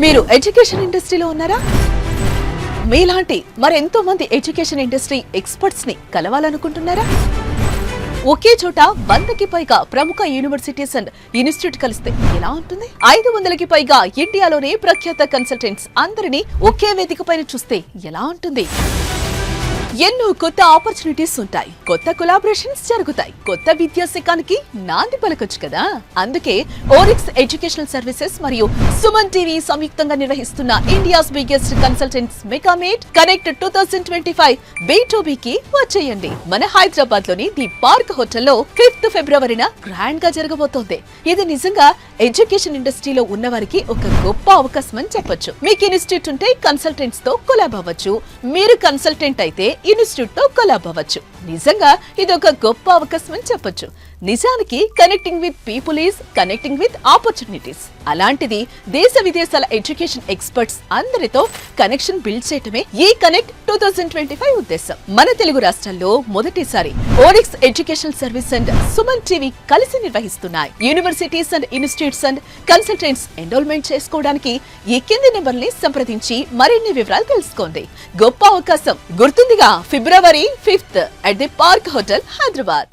మీరు ఎడ్యుకేషన్ ఇండస్ట్రీలో ఉన్నారా? మీలాంటి మరెంతో మంది ఎడ్యుకేషన్ ఇండస్ట్రీ ఎక్స్పర్ట్స్ ని కలవాలనుకుంటున్నారా? ఒకే చోట 100కి పైగా ప్రముఖ యూనివర్సిటీస్ అండ్ ఇన్స్టిట్యూట్ కలిస్తే ఎలా ఉంటుంది? 500కి పైగా ఇండియాలోనే ప్రఖ్యాత కన్సల్టెంట్స్ అందరినీ ఒకే వేదిక పైన చూస్తే ఎలా ఉంటుంది? ఎన్నో కొత్త ఆపర్చునిటీస్ ఉంటాయి, కొత్త కొలాబరేషన్స్ జరుగుతాయి, కొత్త విద్యాశాఖానికి నాంది పలకొచ్చు కదా. అందుకే ఓరిక్స్ ఎడ్యుకేషనల్ సర్వీసెస్ మరియు సుమన్ టీవీ సంయుక్తంగా నిర్వహిస్తున్న India's biggest consultants mega meet connect 2025 B2B కి వచ్చేయండి. మన హైదరాబాద్ లోని ది పార్క్ హోటల్లో 5th ఫిబ్రవరిన గ్రాండ్ గా జరగబోతోంది. ఇది నిజంగా ఎడ్యుకేషన్ ఇండస్ట్రీలో ఉన్న వారికి ఒక గొప్ప అవకాశం అని చెప్పొచ్చు. మీకు ఇన్స్టిట్యూట్ ఉంటే కన్సల్టెంట్స్ తో కొలాబ్ అవ్వచ్చు, మీరు కన్సల్టెంట్ అయితే ఇన్స్టిట్యూట్ తో కొలాబ్ అవ్వచ్చు. నిజంగా ఇది ఒక గొప్ప అవకాశం అని చెప్పొచ్చు. నిజానికి connecting with people is connecting with opportunities. అలాంటిది దేశ విదేశాల ఎడ్యుకేషన్ ఎక్స్పర్ట్స్ అందరితో కనెక్షన్ బిల్డ్ చేయటమే ఈ కనెక్ట్ 2025 ఉద్దేశం. మన తెలుగు రాష్ట్రాల్లో మొదటిసారి Orix educational service and Suman TV కలిసి నిర్వహిస్తున్నాయి. Universities and institutes and consultants enrolment చేసుకోవడానికి ఈ కింది నెంబర్ని సంప్రదించి మరిన్ని వివరాలు తెలుసుకోండి. గొప్ప అవకాశం గుర్తుందిగా, ఫిబ్రవరి 5th at the Park Hotel, Hyderabad.